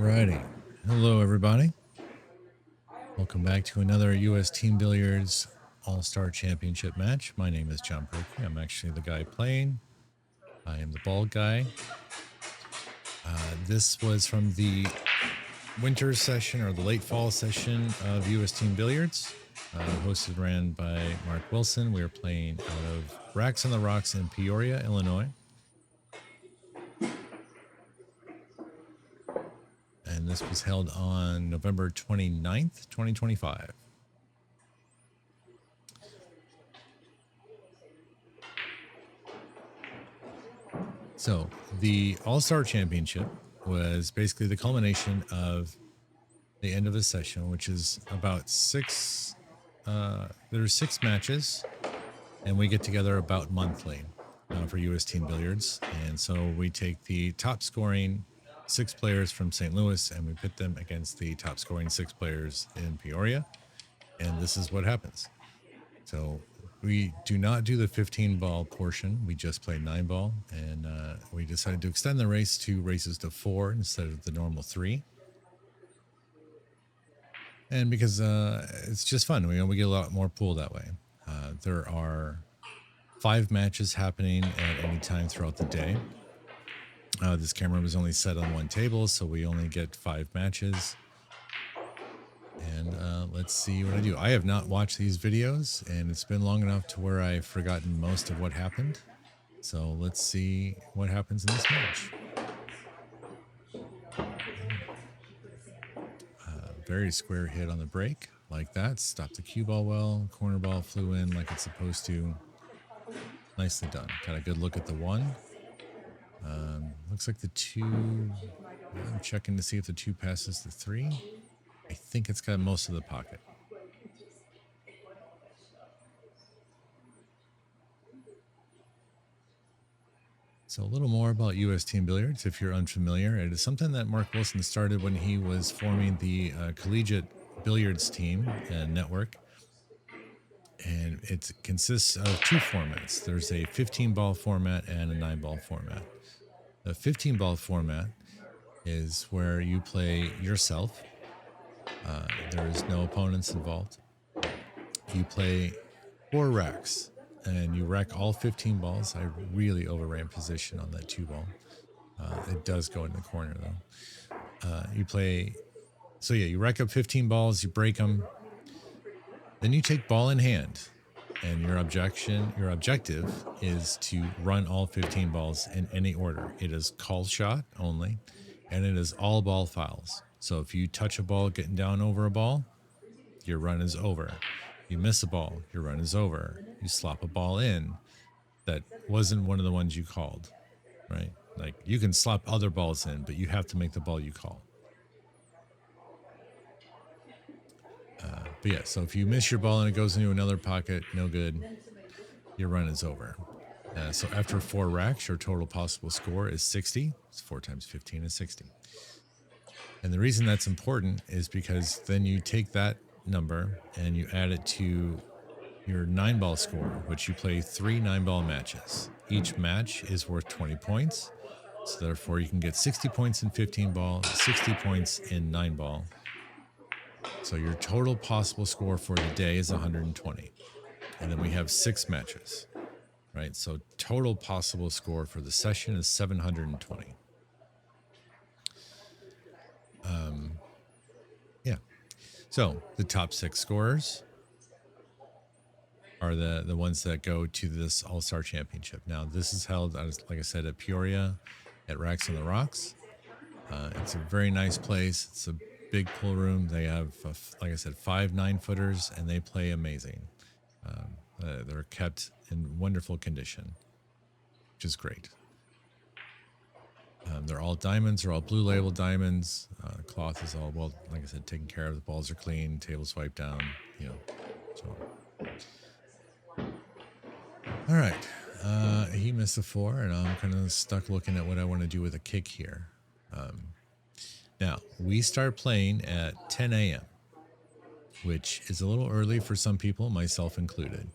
Alrighty. Hello, everybody. Welcome back to another U.S. Team Billiards All-Star Championship match. My name is John Pirkey. I'm actually the guy playing. I am the bald guy. This was from the winter session or the late fall session of U.S. Team Billiards, hosted and ran by Mark Wilson. We are playing out of Racks on the Rocks in Peoria, Illinois. And this was held on November 29th, 2025. So the All-Star Championship was basically the culmination of the end of the session, which is about there's 6 matches, and we get together about monthly for U.S. Team Billiards. And so we take the top scoring 6 players from St. Louis and we pit them against the top scoring 6 players in Peoria. And this is what happens. So we do not do the 15 ball portion. We just play 9 ball, and we decided to extend the race to races to 4 instead of the normal 3. And because it's just fun, we get a lot more pool that way. There are 5 matches happening at any time throughout the day. This camera was only set on 1 table, so we only get 5 matches. And let's see what I do. I have not watched these videos, and it's been long enough to where I've forgotten most of what happened. So let's see what happens in this match. Very square hit on the break, like that. Stopped the cue ball well. Corner ball flew in like it's supposed to. Nicely done. Got a good look at the 1. Looks like the 2. I'm checking to see if the 2 passes the 3. I think it's got most of the pocket. So a little more about U.S. Team Billiards, if you're unfamiliar. It is something that Mark Wilson started when he was forming the collegiate billiards team and network. And it consists of 2 formats. There's a 15-ball format and a 9-ball format. The 15-ball format is where you play yourself. There is no opponents involved. You play 4 racks, and you rack all 15 balls. I really overran position on that 2 ball. It does go in the corner, though. You rack up 15 balls, you break them. Then you take ball in hand, and your objective is to run all 15 balls in any order. It is call shot only, and it is all ball fouls. So if you touch a ball getting down over a ball, your run is over. You miss a ball, your run is over. You slop a ball in that wasn't one of the ones you called, right? Like, you can slop other balls in, but you have to make the ball you call. But yeah, so if you miss your ball and it goes into another pocket, no good. Your run is over. So after 4 racks, your total possible score is 60. It's 4 times 15 is 60. And the reason that's important is because then you take that number and you add it to your 9-ball score, which you play 3 9-ball matches. Each match is worth 20 points. So therefore you can get 60 points in 15 ball, 60 points in 9-ball. So your total possible score for the day is 120. And then we have 6 matches, right? So total possible score for the session is 720. Yeah. So the top 6 scorers are the ones that go to this All-Star Championship. Now, this is held, like I said, at Peoria at Racks on the Rocks. It's a very nice place. It's a big pool room. They have, like I said, 5 9-footers, and they play amazing. They're kept in wonderful condition, which is great. They're all diamonds. They're all blue label diamonds. Cloth is all, well, like I said, taken care of. The balls are clean. Tables wiped down. So. All right. He missed a 4, and I'm kind of stuck looking at what I want to do with a kick here. Now, we start playing at 10 a.m., which is a little early for some people, myself included.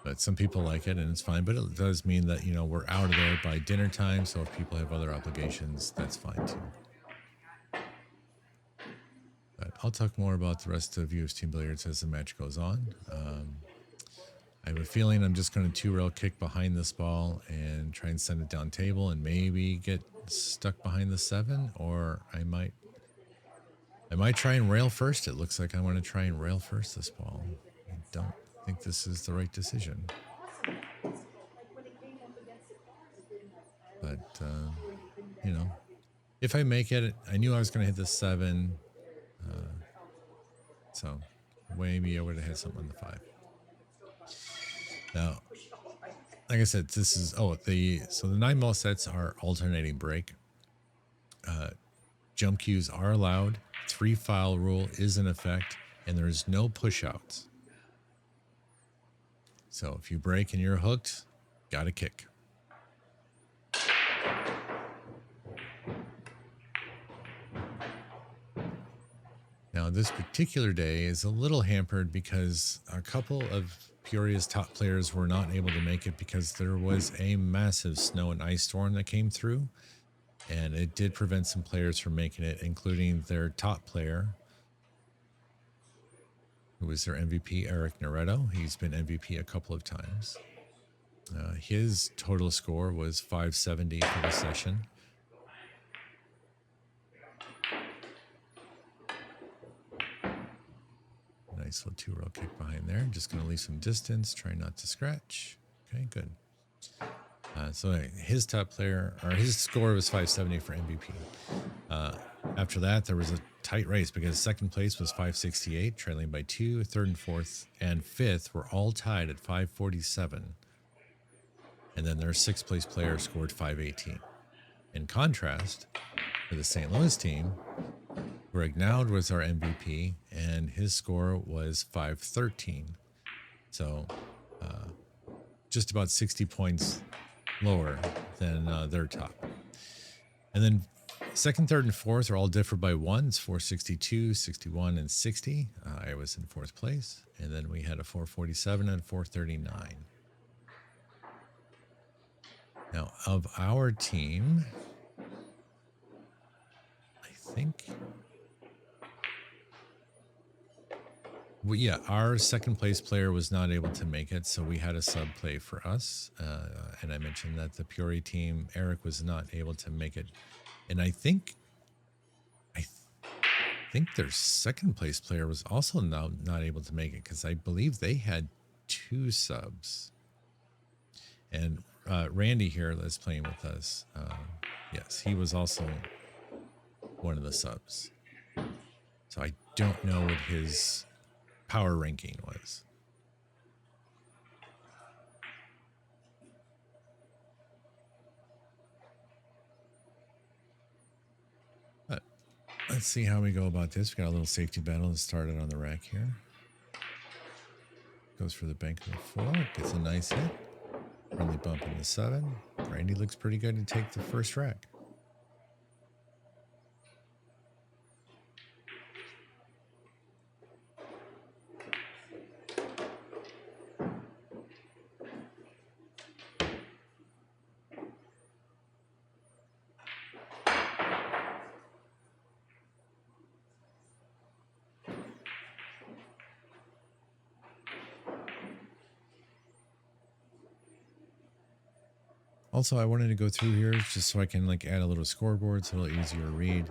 But some people like it, and it's fine. But it does mean that, we're out of there by dinner time. So if people have other obligations, that's fine too. I'll talk more about the rest of UST Billiards as the match goes on. I have a feeling I'm just going to 2-rail kick behind this ball and try and send it down table and maybe get stuck behind the 7, or I might try and rail first. It looks like I want to try and rail first this ball. I don't think this is the right decision. But, you know, if I make it, I knew I was going to hit the 7. So maybe I would have had something on the 5. Now, like I said, this is, so the 9 ball sets are alternating break. Jump cues are allowed. 3 foul rule is in effect, and there's no push outs. So if you break and you're hooked, got to kick. Now, this particular day is a little hampered because a couple of Peoria's top players were not able to make it because there was a massive snow and ice storm that came through, and it did prevent some players from making it, including their top player, who was their MVP, Eric Naretto. He's been MVP a couple of times. His total score was 570 for the session. Nice little 2-rail kick behind there. Just going to leave some distance, try not to scratch. Okay, good. So his top player, or his score was 570 for MVP. After that, there was a tight race because second place was 568, trailing by 2. Third and fourth and fifth were all tied at 547. And then their 6th place player scored 518. In contrast, for the St. Louis team, Greg Nowd was our MVP, and his score was 513. So just about 60 points lower than their top. And then second, third, and fourth are all differed by 1. It's 462, 61, and 60. I was in 4th place. And then we had a 447 and 439. Now, of our team, I think... Well, yeah, our second place player was not able to make it, so we had a sub play for us. And I mentioned that the Peoria team, Eric, was not able to make it. And I think their second place player was also not able to make it because I believe they had 2 subs. And Randy here that's playing with us, yes, he was also one of the subs. So I don't know what his power ranking was. But let's see how we go about this. We got a little safety battle that started on the rack here. Goes for the bank of the 4, gets a nice hit. Friendly bump in the 7. Randy looks pretty good to take the first rack. Also, I wanted to go through here just so I can like add a little scoreboard. It's a little easier to read.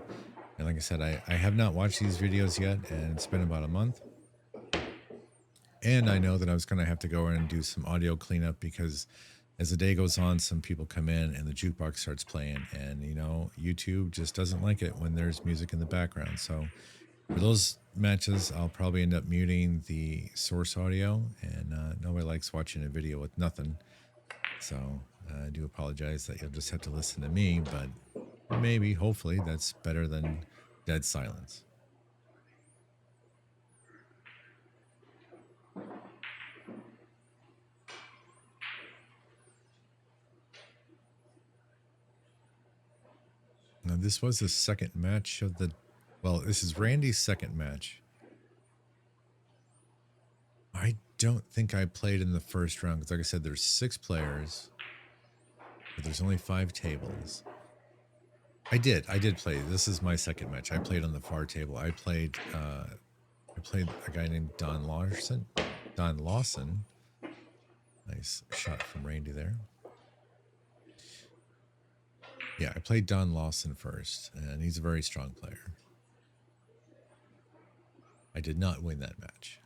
And like I said, I have not watched these videos yet, and it's been about a month. And I know that I was going to have to go in and do some audio cleanup because as the day goes on, some people come in and the jukebox starts playing. And, you know, YouTube just doesn't like it when there's music in the background. So for those matches, I'll probably end up muting the source audio. And nobody likes watching a video with nothing. So I do apologize that you'll just have to listen to me. But maybe, hopefully, that's better than dead silence. Now, this was the second match of the... Well, this is Randy's second match. I don't think I played in the first round because, like I said, there's 6 players, but there's only 5 tables. I did play. This is my second match. I played on the far table. I played a guy named Don Lawson. Don Lawson. Nice shot from Randy there. Yeah, I played Don Lawson first, and he's a very strong player. I did not win that match.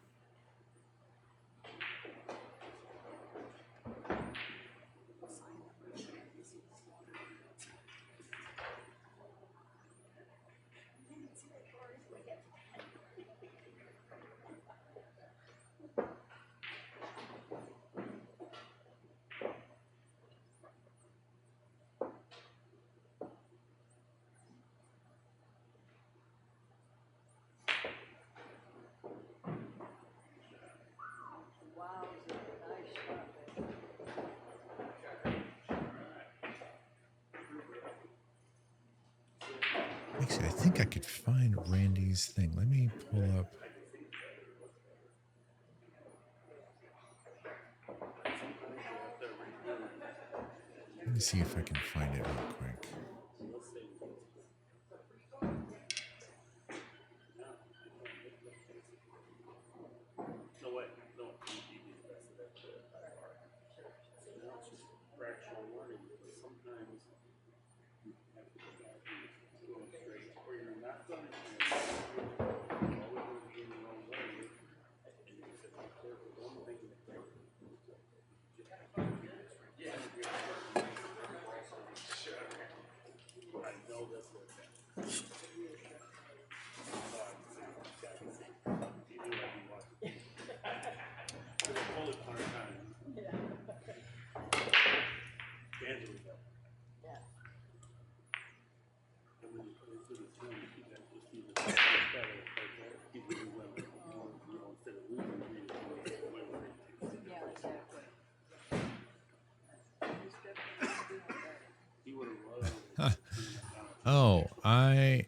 Actually, I think I could find Randy's thing. Let me pull up. Let me see if I can find it real quick. Oh, I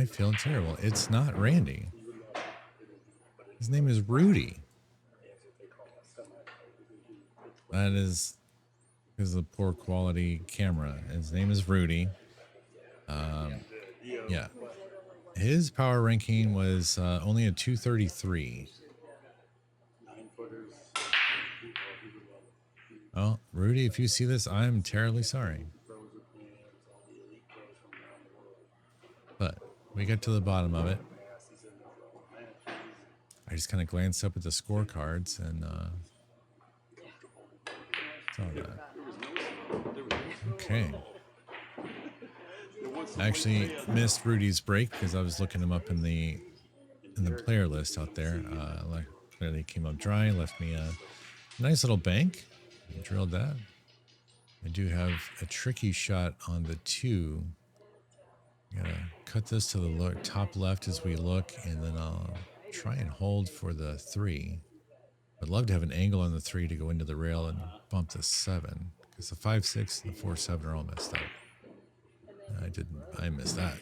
feel terrible. It's not Randy. His name is Rudy. That is because of the poor quality camera. His name is Rudy. Yeah. His power ranking was only a 233. Oh, Rudy, if you see this, I'm terribly sorry. But we get to the bottom of it. I just kind of glanced up at the scorecards and saw that. Okay. I actually missed Rudy's break because I was looking him up in the player list out there. Like clearly came up dry, left me a nice little bank. I drilled that. I do have a tricky shot on the 2. Gotta cut this to the top left as we look, and then I'll try and hold for the 3. I'd love to have an angle on the 3 to go into the rail and bump the 7, because the 5-6 and the 4-7 are all messed up. I missed that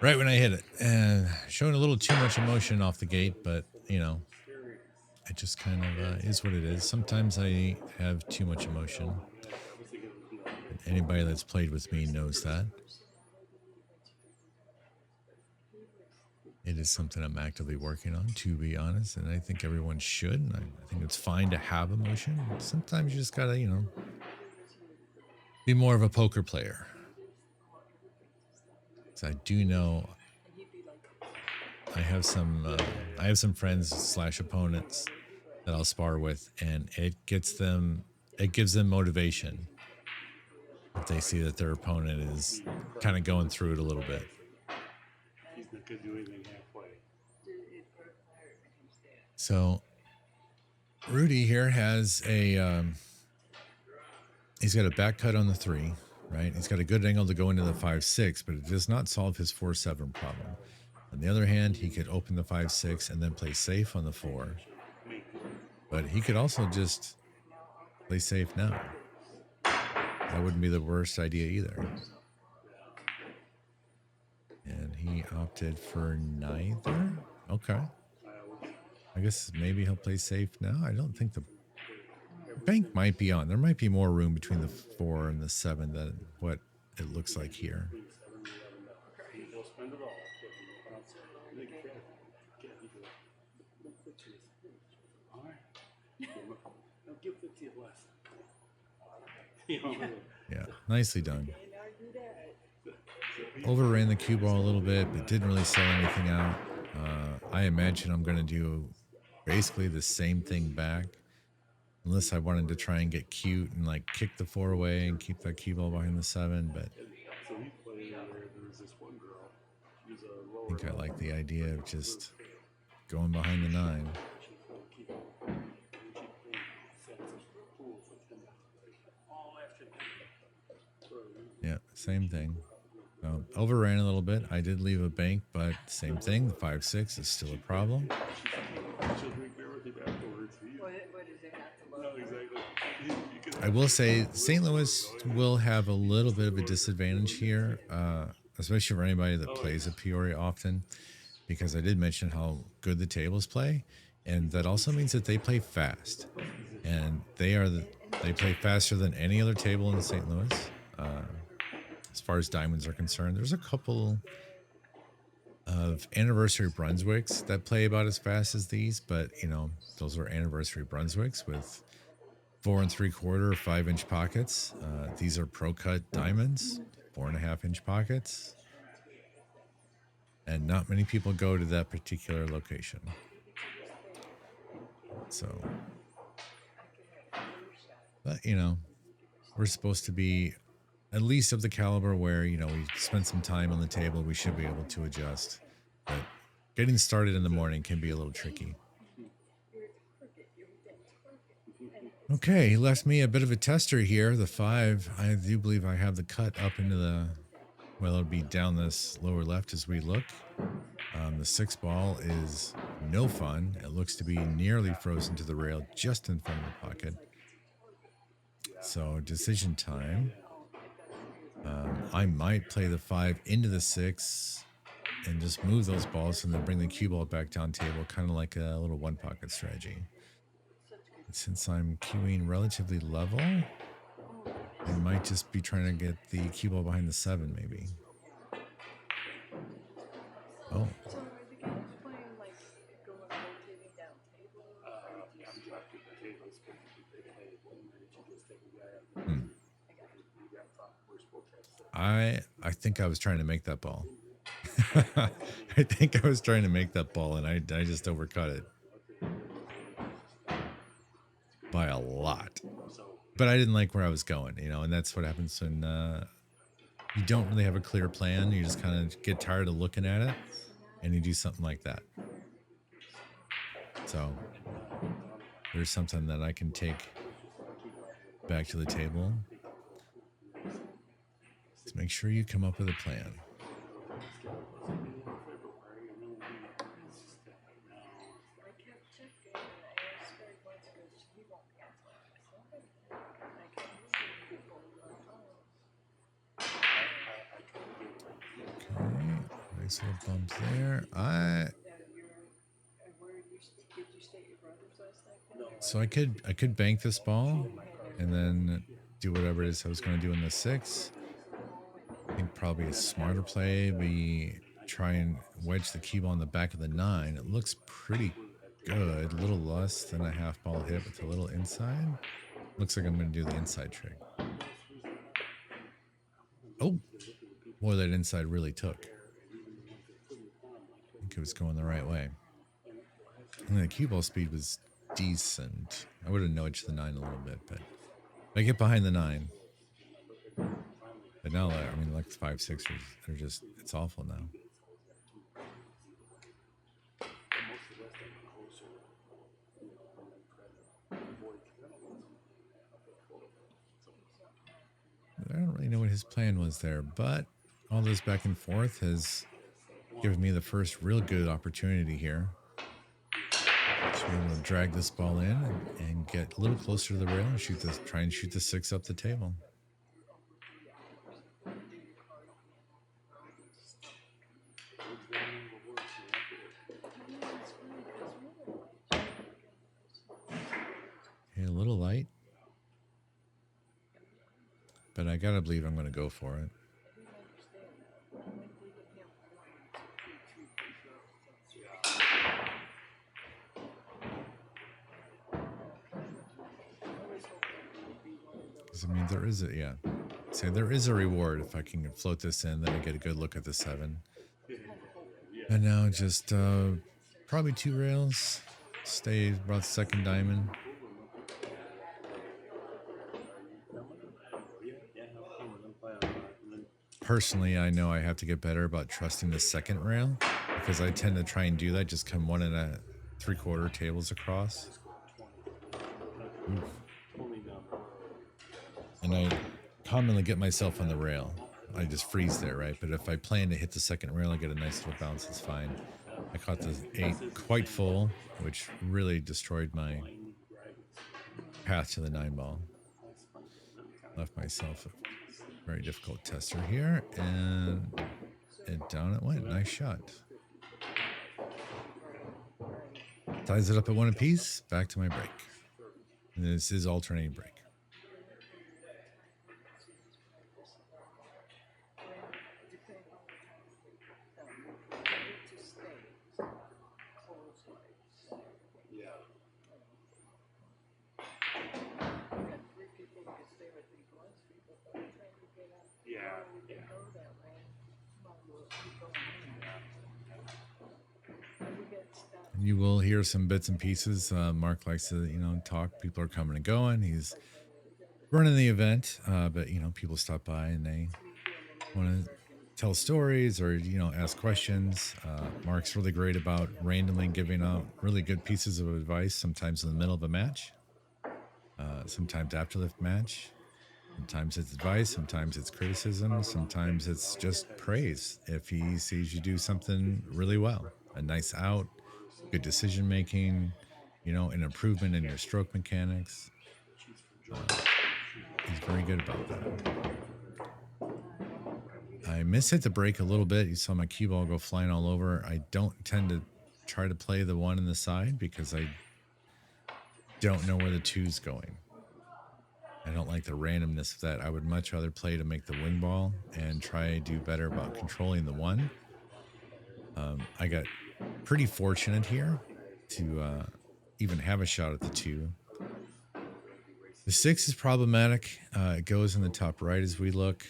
right when I hit it, and showing a little too much emotion off the gate, but you know, it just kind of is what it is. Sometimes I have too much emotion. And anybody that's played with me knows that. It is something I'm actively working on, to be honest, and I think everyone should. And I think it's fine to have emotion. Sometimes you just gotta, you know, be more of a poker player. So I do know I have some friends / opponents that I'll spar with, and it gives them motivation if they see that their opponent is kind of going through it a little bit. So Rudy here has he's got a back cut on the 3, right? He's got a good angle to go into the 5-6, but it does not solve his 4-7 problem. On the other hand, he could open the 5-6 and then play safe on the 4. But he could also just play safe now. That wouldn't be the worst idea either. And he opted for neither. Okay. I guess maybe he'll play safe now. I don't think the bank might be on. There might be more room between the 4 and the 7 than what it looks like here. Yeah, nicely done. Overran the cue ball a little bit, but didn't really sell anything out. I imagine I'm going to do basically the same thing back, unless I wanted to try and get cute and like kick the 4 away and keep that cue ball behind the 7. But I think I like the idea of just going behind the 9. Yeah, same thing. Overran a little bit. I did leave a bank, but same thing. The 5-6 is still a problem. I will say St. Louis will have a little bit of a disadvantage here, especially for anybody that plays at Peoria often, because I did mention how good the tables play, and that also means that they play fast, and they play faster than any other table in St. Louis. As far as diamonds are concerned, there's a couple of anniversary Brunswicks that play about as fast as these, but those are anniversary Brunswicks with 4 3/4 5-inch pockets. These are pro cut diamonds, 4.5-inch pockets, and not many people go to that particular location. So, but we're supposed to be at least of the caliber where, we spend some time on the table, we should be able to adjust. But getting started in the morning can be a little tricky. Okay, he left me a bit of a tester here. The 5, I do believe I have the cut up into the, well, it'll be down this lower left as we look. The 6 ball is no fun. It looks to be nearly frozen to the rail just in front of the pocket. So decision time. I might play the 5 into the 6 and just move those balls and then bring the cue ball back down table, kind of like a little 1 pocket strategy. And since I'm queuing relatively level, I might just be trying to get the cue ball behind the 7 maybe. Oh. I think I was trying to make that ball. I think I was trying to make that ball, and I just overcut it by a lot. But I didn't like where I was going, and that's what happens when you don't really have a clear plan. You just kind of get tired of looking at it, and you do something like that. So there's something that I can take back to the table. Let's make sure you come up with a plan. Nice little bump there. So I could bank this ball and then do whatever it is I was going to do in the 6. I think probably a smarter play be try and wedge the cue ball on the back of the 9. It looks pretty good. A little less than a half ball hit with a little inside. Looks like I'm going to do the inside trick. Oh, boy, that inside really took. I think it was going the right way. And the cue ball speed was decent. I would have nudged the 9 a little bit, but I get behind the 9. But now, I mean, like the 5-6ers, they're just, it's awful now. I don't really know what his plan was there, but all this back and forth has given me the first real good opportunity here to be able to drag this ball in and get a little closer to the rail and try and shoot the 6 up the table. A little light, but I gotta believe I'm going to go for it. because I mean there is a say there is a reward if I can float this in, then I get a good look at the 7. And now just probably 2 rails. Stay about second diamond. Personally, I know I have to get better about trusting the second rail because I tend to try and do that, just come 1 3/4 tables across. Oof. And I commonly get myself on the rail. I just freeze there, right? But if I plan to hit the second rail and get a nice little bounce, it's fine. I caught the 8 quite full, which really destroyed my path to the 9 ball. Left myself a very difficult tester here, and down it went. Nice shot. Ties it up at 1 apiece. Back to my break. And this is alternating break. You will hear some bits and pieces. Mark likes to, talk. People are coming and going. He's running the event, but people stop by and they want to tell stories or ask questions. Mark's really great about randomly giving out really good pieces of advice. Sometimes in the middle of a match, sometimes after the match. Sometimes it's advice, sometimes it's criticism, sometimes it's just praise. If he sees you do something really well, a nice out, good decision making, an improvement in your stroke mechanics. He's very good about that. I hit the break a little bit. You saw my cue ball go flying all over. I don't tend to try to play the 1 in the side because I don't know where the 2's going. I don't like the randomness of that. I would much rather play to make the wing ball and try to do better about controlling the 1. I got pretty fortunate here to even have a shot at the 2. The 6 is problematic. It goes in the top right as we look.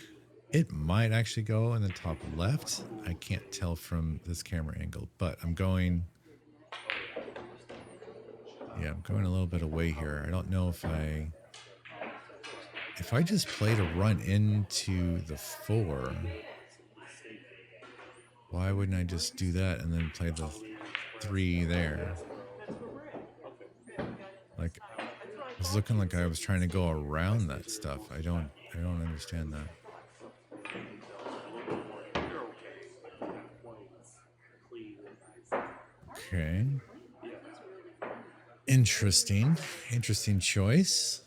It might actually go in the top left. I can't tell from this camera angle, but I'm going a little bit away here. I don't know if I just play to run into the 4, why wouldn't I just do that and then play the 3 there? Like, it was looking like I was trying to go around that stuff. I don't understand that. Okay. Interesting choice.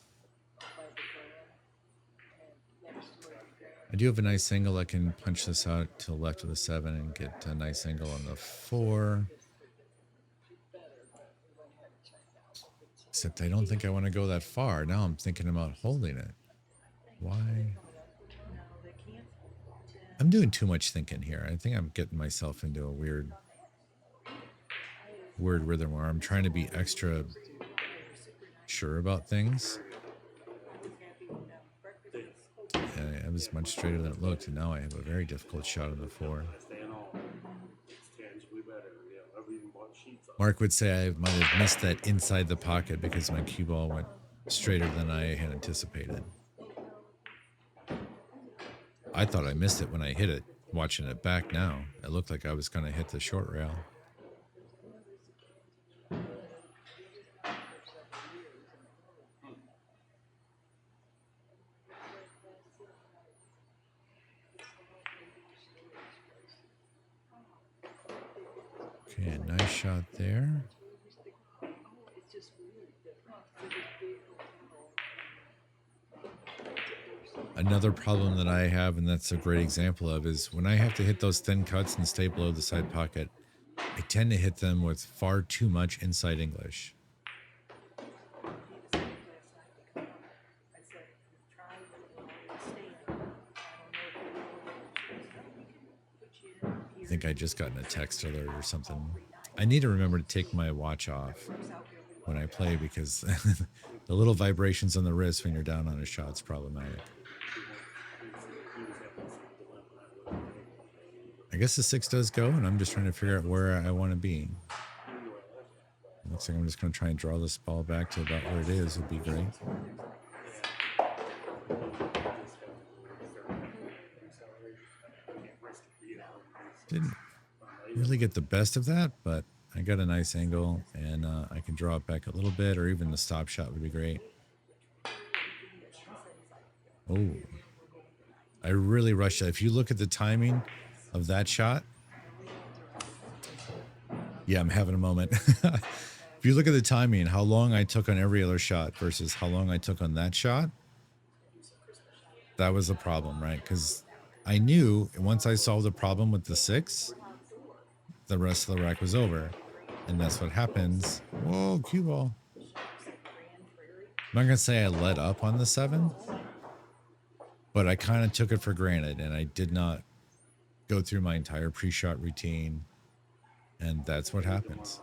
I do have a nice angle. I can punch this out to the left of the 7 and get a nice angle on the 4. Except I don't think I want to go that far. Now I'm thinking about holding it. Why? I'm doing too much thinking here. I think I'm getting myself into a weird rhythm where I'm trying to be extra sure about things. And it was much straighter than it looked, and now I have a very difficult shot of the 4. Mark would say I might have missed that inside the pocket because my cue ball went straighter than I had anticipated. I thought I missed it when I hit it. Watching it back now, it looked like I was going to hit the short rail. Okay, nice shot there. Another problem that I have, and that's a great example of, is when I have to hit those thin cuts and stay below the side pocket, I tend to hit them with far too much inside English. I think I just gotten a text alert or something. I need to remember to take my watch off. when I play because the little vibrations on the wrist when you're down on a shot's problematic. I guess the 6 does go, and I'm just trying to figure out where I want to be. It looks like I'm just going to try and draw this ball back to about where it is. Would be great. Didn't really get the best of that, but I got a nice angle, and I can draw it back a little bit, or even the stop shot would be great. Oh, I really rushed it. If you look at the timing of that shot, yeah, I'm having a moment. If you look at the timing, how long I took on every other shot versus how long I took on that shot, that was the problem, right? Because I knew once I solved the problem with the 6, the rest of the rack was over. And that's what happens. Whoa, cue ball. I'm not going to say I let up on the 7, but I kind of took it for granted, and I did not go through my entire pre-shot routine, and that's what happens.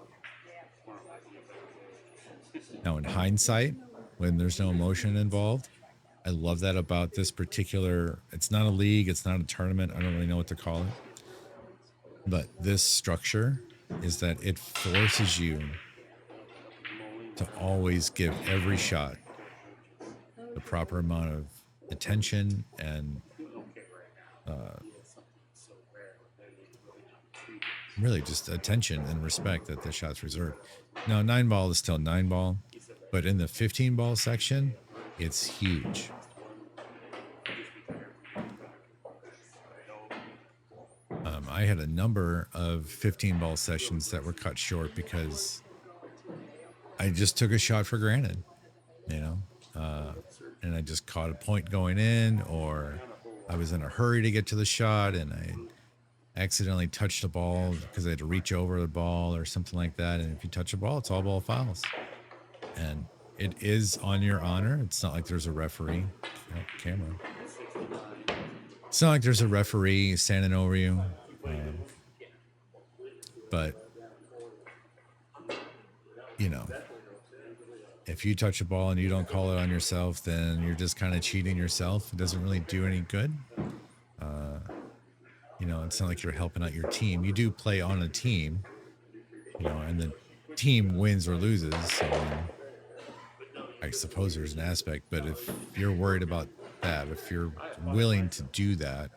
Now, in hindsight, when there's no emotion involved, I love that about this particular, it's not a league, it's not a tournament, I don't really know what to call it, but this structure is that it forces you to always give every shot the proper amount of attention and really just attention and respect that the shot's reserved. Now, 9 ball is still 9 ball, but in the 15 ball section, it's huge. I had a number of 15 ball sessions that were cut short because I just took a shot for granted, you know, and I just caught a point going in, or I was in a hurry to get to the shot and I accidentally touched the ball because I had to reach over the ball or something like that. And if you touch a ball, it's all ball fouls. And it is on your honor. It's not like there's a referee. Oh, camera. It's not like there's a referee standing over you. But, you know, if you touch a ball and you don't call it on yourself, then you're just kind of cheating yourself. It doesn't really do any good. You know, it's not like you're helping out your team. You do play on a team, you know, and the team wins or loses. So I suppose there's an aspect, but if you're worried about that, if you're willing to do that,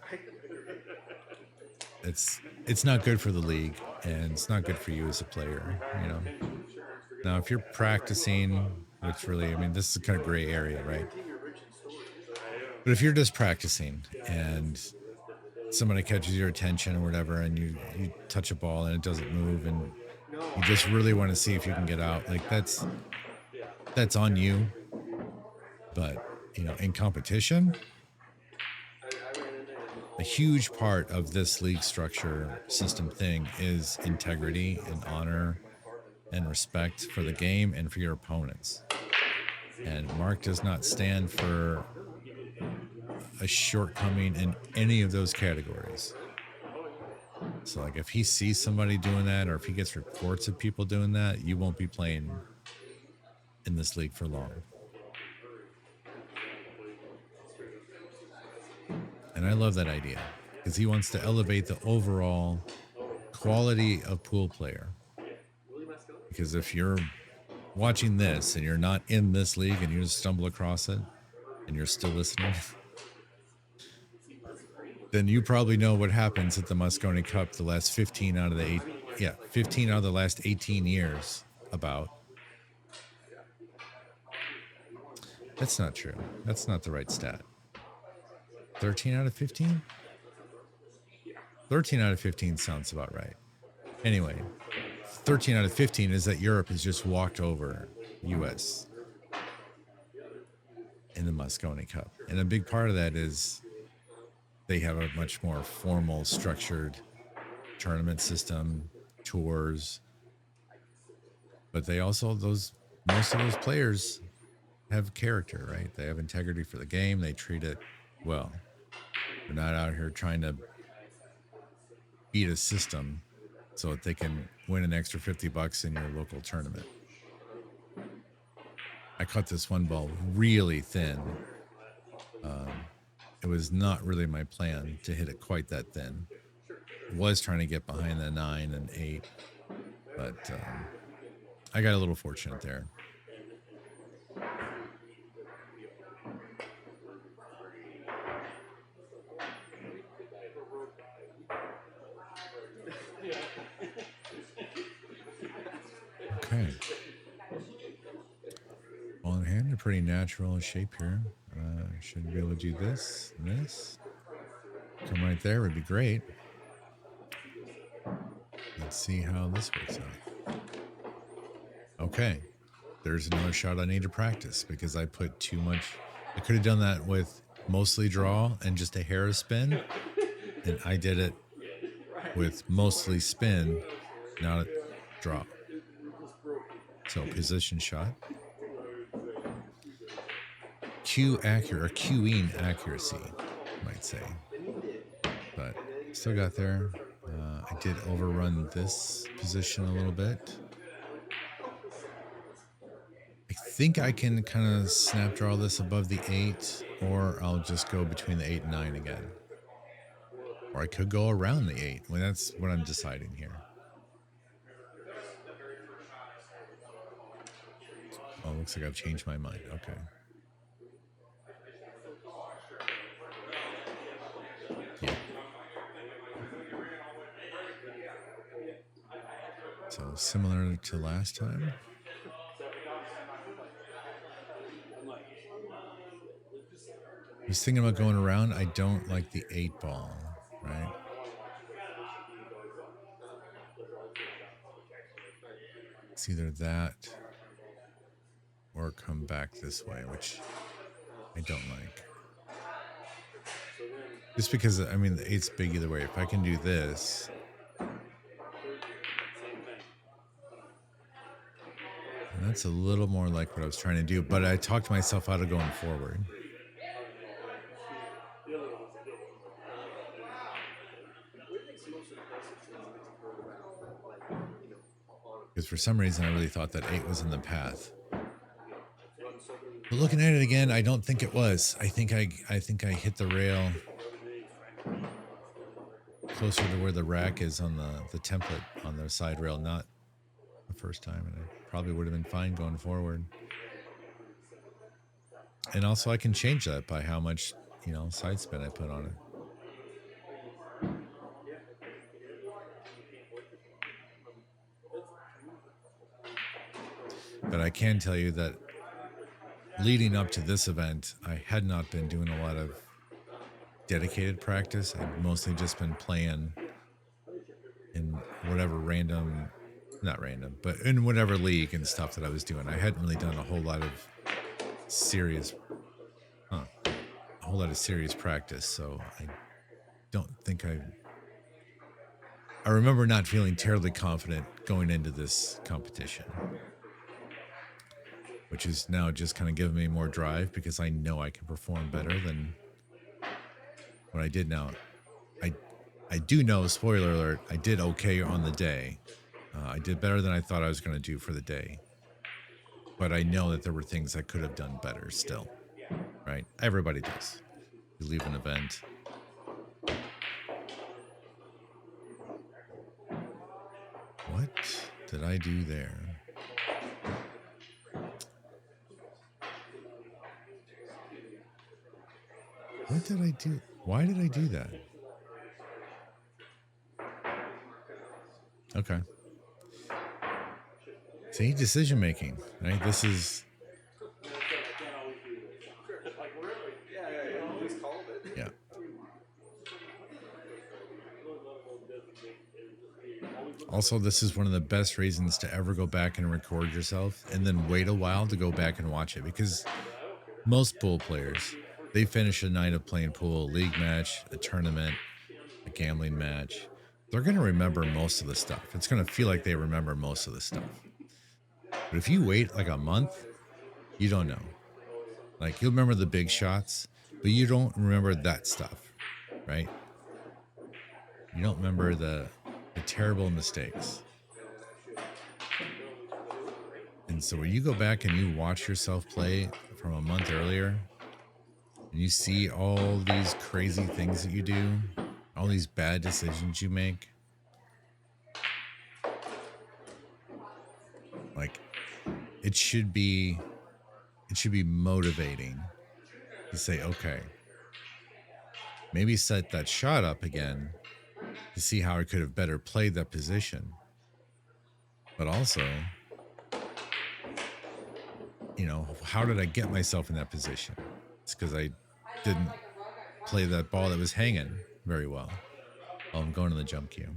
it's not good for the league, and it's not good for you as a player, you know. Now, if you're practicing, which really, I mean, this is a kind of gray area, right? But if you're just practicing and somebody catches your attention or whatever, and you touch a ball and it doesn't move, and you just really want to see if you can get out, like that's on you. But, you know, in competition, a huge part of this league structure system thing is integrity and honor and respect for the game and for your opponents. And Mark does not stand for a shortcoming in any of those categories. So, like, if he sees somebody doing that, or if he gets reports of people doing that, you won't be playing in this league for long. And I love that idea because he wants to elevate the overall quality of pool player. Because if you're watching this and you're not in this league and you just stumble across it and you're still listening, then you probably know what happens at the Moscone Cup the last 15 out of the last 18 years about. That's not true. That's not the right stat. 13 out of 15? 13 out of 15 sounds about right. Anyway, 13 out of 15 is that Europe has just walked over US in the Moscone Cup. And a big part of that is they have a much more formal, structured tournament system, tours. But they also, most of those players have character, right? They have integrity for the game. They treat it well. They're not out here trying to beat a system so that they can win an extra $50 in your local tournament. I caught this one ball really thin. It was not really my plan to hit it quite that thin. Was trying to get behind the 9 and 8, but I got a little fortunate there. Okay. Ball in hand, a pretty natural shape here. Should be able to do this and this. Come right there would be great. Let's see how this works out. Okay. There's another shot I need to practice because I put too much. I could have done that with mostly draw and just a hair of spin. And I did it with mostly spin, not a draw. So position shot. Cue accurate or cueing accuracy, you might say. But still got there. I did overrun this position a little bit. I think I can kind of snap draw this above the 8, or I'll just go between the 8 and 9 again. Or I could go around the 8. Well, that's what I'm deciding here. Oh, looks like I've changed my mind. Okay. Yeah. So similar to last time. I was thinking about going around. I don't like the 8 ball, right? It's either that or come back this way, which I don't like. Just because, I mean, the 8's big either way. If I can do this, and that's a little more like what I was trying to do, but I talked myself out of going forward. Because for some reason, I really thought that 8 was in the path. But looking at it again, I don't think it was. I think I hit the rail closer to where the rack is on the template on the side rail, not the first time, and I probably would have been fine going forward. And also I can change that by how much, side spin I put on it. But I can tell you that leading up to this event, I had not been doing a lot of dedicated practice. I'd mostly just been playing in whatever not random, but in whatever league and stuff that I was doing. I hadn't really done a whole lot of serious practice. So I don't think I remember not feeling terribly confident going into this competition, which is now just kind of giving me more drive because I know I can perform better than what I did now. I do know, spoiler alert, I did okay on the day. I did better than I thought I was going to do for the day. But I know that there were things I could have done better still, right? Everybody does. You leave an event. What did I do there? What did I do? Why did I do that? Okay. See, decision making, right? This is. Yeah. Also, this is one of the best reasons to ever go back and record yourself and then wait a while to go back and watch it, because most pool players, they finish a night of playing pool, a league match, a tournament, a gambling match. They're going to remember most of the stuff. It's going to feel like they remember most of the stuff. But if you wait like a month, you don't know. Like, you'll remember the big shots, but you don't remember that stuff, right? You don't remember the terrible mistakes. And so when you go back and you watch yourself play from a month earlier, and you see all these crazy things that you do, all these bad decisions you make, like it should be motivating to say, okay, maybe set that shot up again to see how I could have better played that position. But also, you know, how did I get myself in that position? It's because I didn't play that ball that was hanging very well. Oh, I'm going to the jump cue.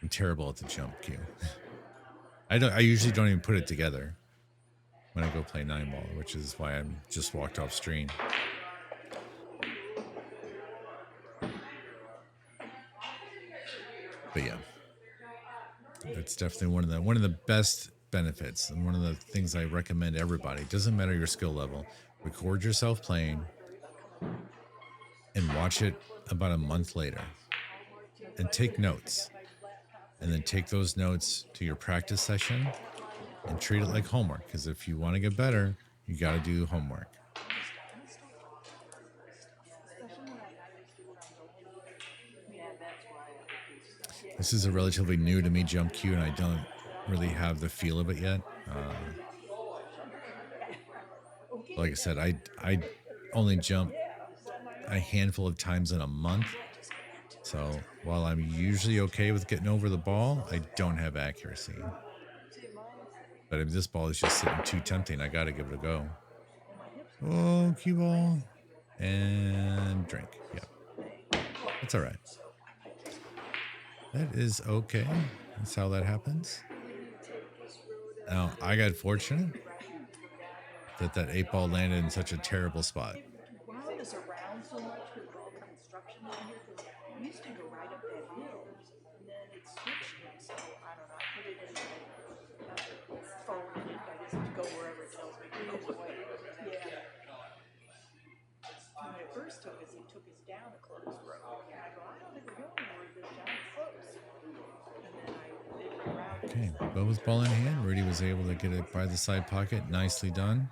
I'm terrible at the jump cue. I usually don't even put it together when I go play 9-ball, which is why I'm just walked off screen. But yeah, that's definitely one of the best benefits and one of the things I recommend everybody. It doesn't matter your skill level. Record yourself playing and watch it about a month later and take notes. And then take those notes to your practice session and treat it like homework. Because if you want to get better, you got to do homework. This is a relatively new to me jump cue, and I don't really have the feel of it yet. Like I said, I only jump a handful of times in a month. So while I'm usually okay with getting over the ball, I don't have accuracy. But if this ball is just sitting too tempting, I got to give it a go. Oh, cue ball. And drink. Yep. That's all right. That is okay. That's how that happens. Now, I got fortunate that 8-ball landed in such a terrible spot. Okay, Boba's ball in hand. Rudy was able to get it by the side pocket. Nicely done.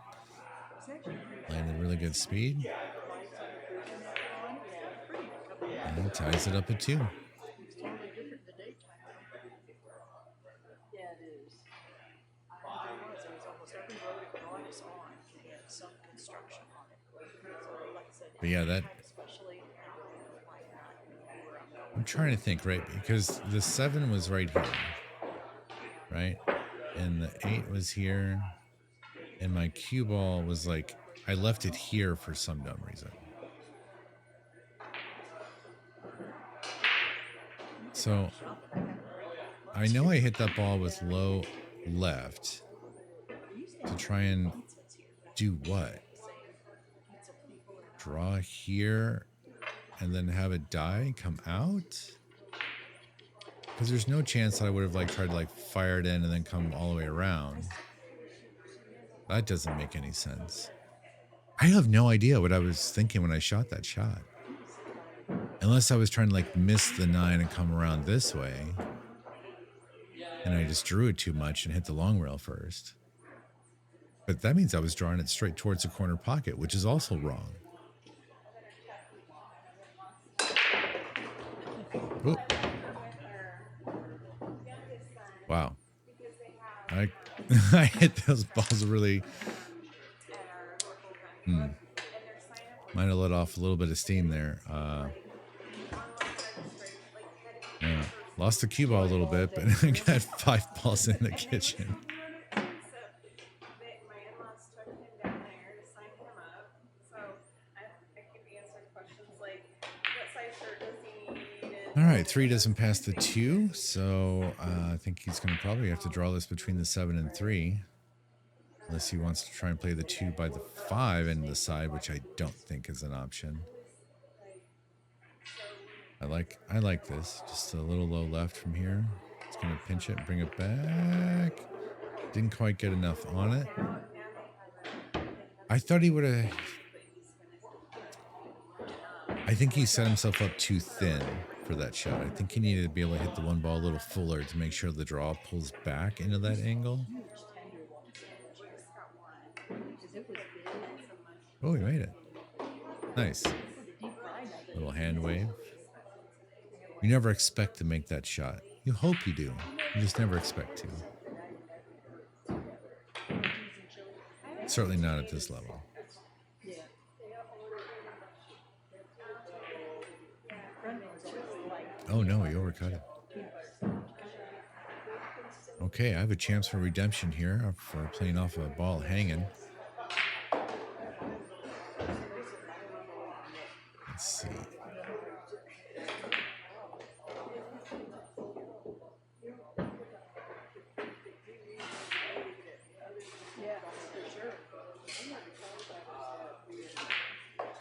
Landed really good speed. And he ties it up at 2. But yeah, that... I'm trying to think, right? Because the 7 was right here. Right? And the 8 was here. And my cue ball was like, I left it here for some dumb reason. So I know I hit that ball with low left to try and do what? Draw here and then have it die, come out? Because there's no chance that I would have like tried to like fire it in and then come all the way around. That doesn't make any sense. I have no idea what I was thinking when I shot that shot. Unless I was trying to like miss the 9 and come around this way. And I just drew it too much and hit the long rail first. But that means I was drawing it straight towards the corner pocket, which is also wrong. Ooh. Wow. I hit those balls really... Might have let off a little bit of steam there. Yeah. Lost the cue ball a little bit, but I got 5 balls in the kitchen. All right, 3 doesn't pass the 2, so I think he's going to probably have to draw this between the 7 and 3. Unless he wants to try and play the 2 by the 5 into the side, which I don't think is an option. I like this. Just a little low left from here. It's going to pinch it and bring it back. Didn't quite get enough on it. I thought he would have... I think he set himself up too thin for that shot. I think he needed to be able to hit the 1 ball a little fuller to make sure the draw pulls back into that angle. Oh, we made it. Nice. Little hand wave. You never expect to make that shot. You hope you do. You just never expect to. Certainly not at this level. Oh no, he overcut it. Okay, I have a chance for redemption here for playing off a ball hanging. Let's see.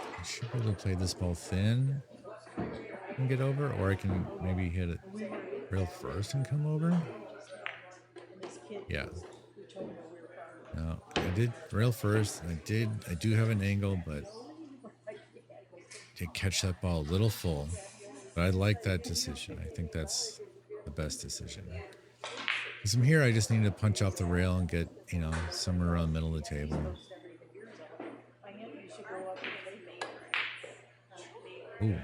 I should be able to play this ball thin and get over, or I can maybe hit it rail first and come over. Yeah. No, I did rail first. I do have an angle, but to catch that ball a little full. But I like that decision. I think that's the best decision. Because from here, I just need to punch off the rail and get, somewhere around the middle of the table. Ooh.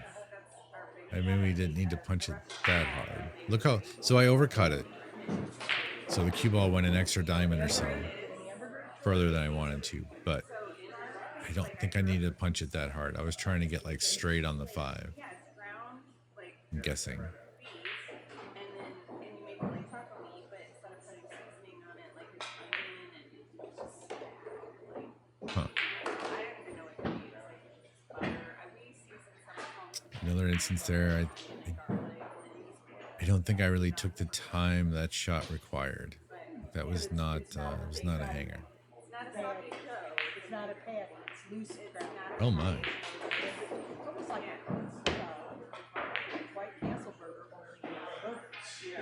I maybe didn't need to punch it that hard. Look how, so I overcut it. So the cue ball went an extra diamond or so further than I wanted to, but I don't think I needed to punch it that hard. I was trying to get like straight on the 5. I'm guessing. Huh. Another instance there. I don't think I really took the time that shot required. That was not a hanger. It's not a pad, it's loose ground. Oh my. It's almost like white castle burger, only burger.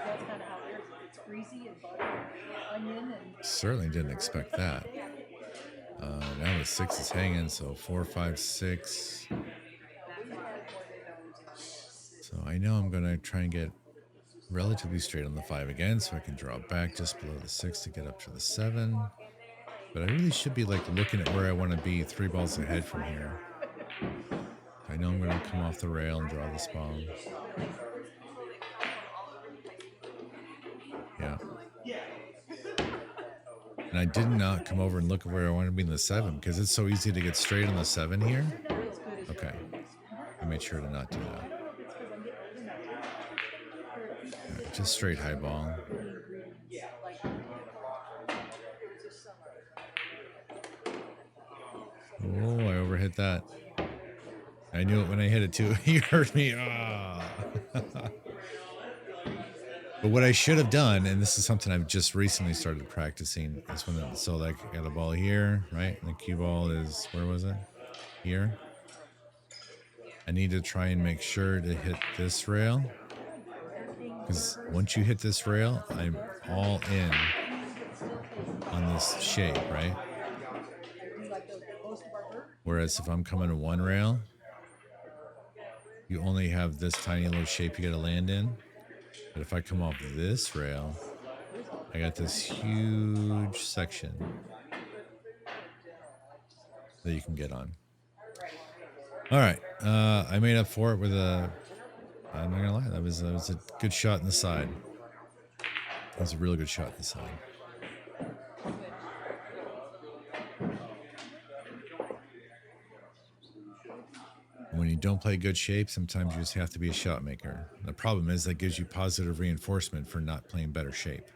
That's kind of how it is. It's greasy and butter and onion and certainly didn't expect that. Now the 6 is hanging, so 4, 5, 6. So I know I'm gonna try and get relatively straight on the 5 again, so I can draw back just below the 6 to get up to the 7. But I really should be like looking at where I want to be 3 balls ahead from here. I know I'm going to come off the rail and draw this ball. Yeah. And I did not come over and look at where I want to be in the 7 because it's so easy to get straight on the 7 here. Okay. I made sure to not do that. Right, just straight high ball. Oh, I overhit that. I knew it when I hit it too. You heard me. Ah. But what I should have done, and this is something I've just recently started practicing, is when so like I got a ball here, right? And the cue ball is, where was it? Here. I need to try and make sure to hit this rail. Because once you hit this rail, I'm all in on this shape, right? Whereas if I'm coming to one rail, you only have this tiny little shape you got to land in. But if I come off this rail, I got this huge section that you can get on. All right. I made up for it with I'm not going to lie. That was a good shot in the side. That was a really good shot in the side. When you don't play good shape, sometimes you just have to be a shot maker. The problem is that gives you positive reinforcement for not playing better shape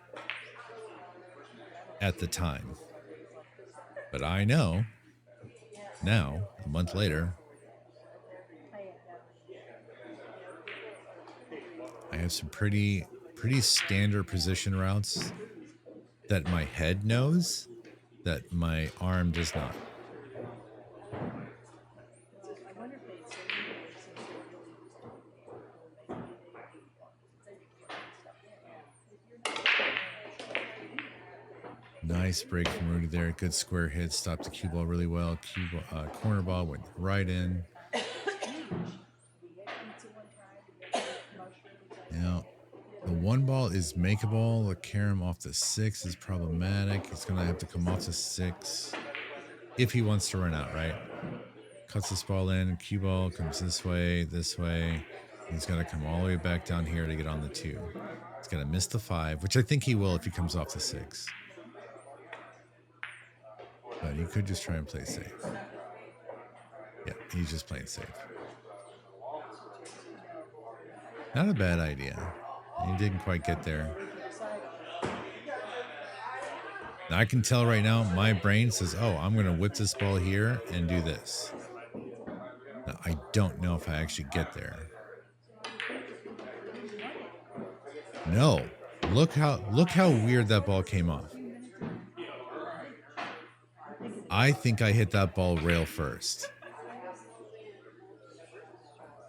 at the time. But I know now, a month later, I have some pretty standard position routes that my head knows that my arm does not. Nice break from Rudy there. Good square hit. Stopped the cue ball really well. Corner ball went right in. Now, the 1 ball is makeable. The carom off the 6 is problematic. It's going to have to come off the 6. if he wants to run out, right? Cuts this ball in, cue ball comes this way, this way. He's got to come all the way back down here to get on the 2. He's got to miss the 5, which I think he will if he comes off the 6. But he could just try and play safe. Yeah, he's just playing safe. Not a bad idea. He didn't quite get there. Now I can tell right now, my brain says, oh, I'm going to whip this ball here and do this. Now, I don't know if I actually get there. No. Look how weird that ball came off. I think I hit that ball rail first.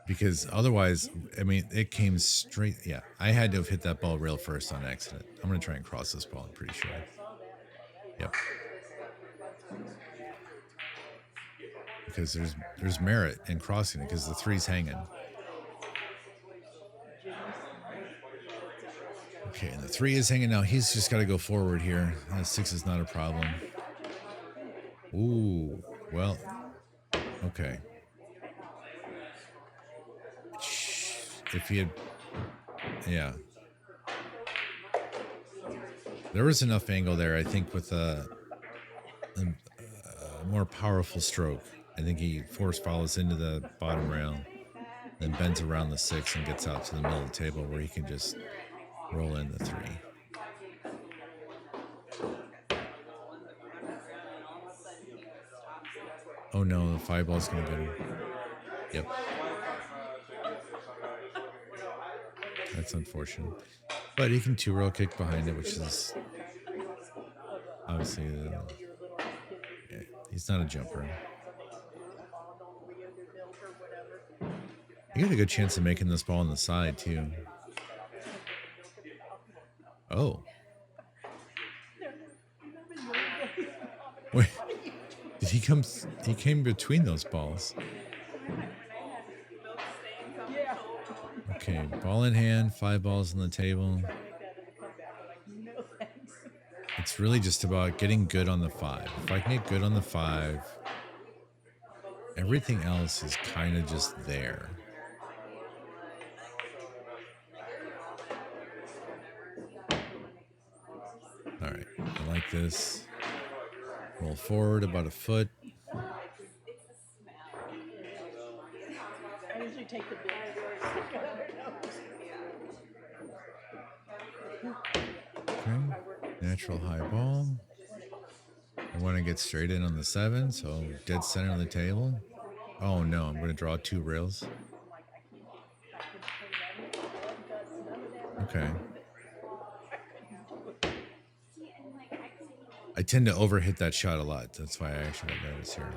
Because otherwise, I mean, it came straight. Yeah, I had to have hit that ball rail first on accident. I'm going to try and cross this ball, I'm pretty sure. Yep. Because there's merit in crossing it because the 3's hanging. Okay, and the 3 is hanging now. He's just got to go forward here. 6 is not a problem. Ooh, well, okay. If he had, yeah. There was enough angle there, I think, with a more powerful stroke. I think he force follows into the bottom rail, then bends around the 6 and gets out to the middle of the table where he can just roll in the 3. Oh no, the 5 ball's gonna go. Yep. That's unfortunate. But he can 2-roll kick behind it, which is obviously yeah, he's not a jumper. You got a good chance of making this ball on the side too. Oh. Wait. Did he come? He came between those balls. Okay, ball in hand, 5 balls on the table. It's really just about getting good on the 5. If I can get good on the 5, everything else is kind of just there. All right, I like this. Roll forward about a foot. I usually take the big Okay, natural high ball. I want to get straight in on the 7, so dead center of the table. Oh no, I'm going to draw 2 rails. Okay. I tend to overhit that shot a lot. That's why I actually got nervous here.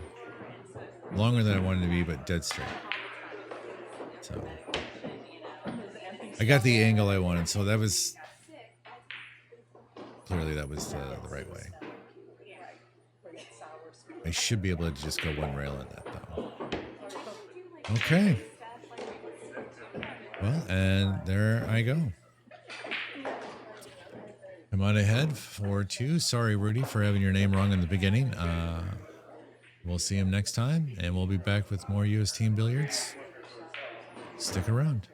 Longer than I wanted to be, but dead straight. So I got the angle I wanted, so that was clearly that was the right way. I should be able to just go 1 rail in that though. Okay. Well, and there I go. I'm on ahead 4-2. Sorry, Rudy, for having your name wrong in the beginning. We'll see him next time, and we'll be back with more US Team Billiards. Stick around.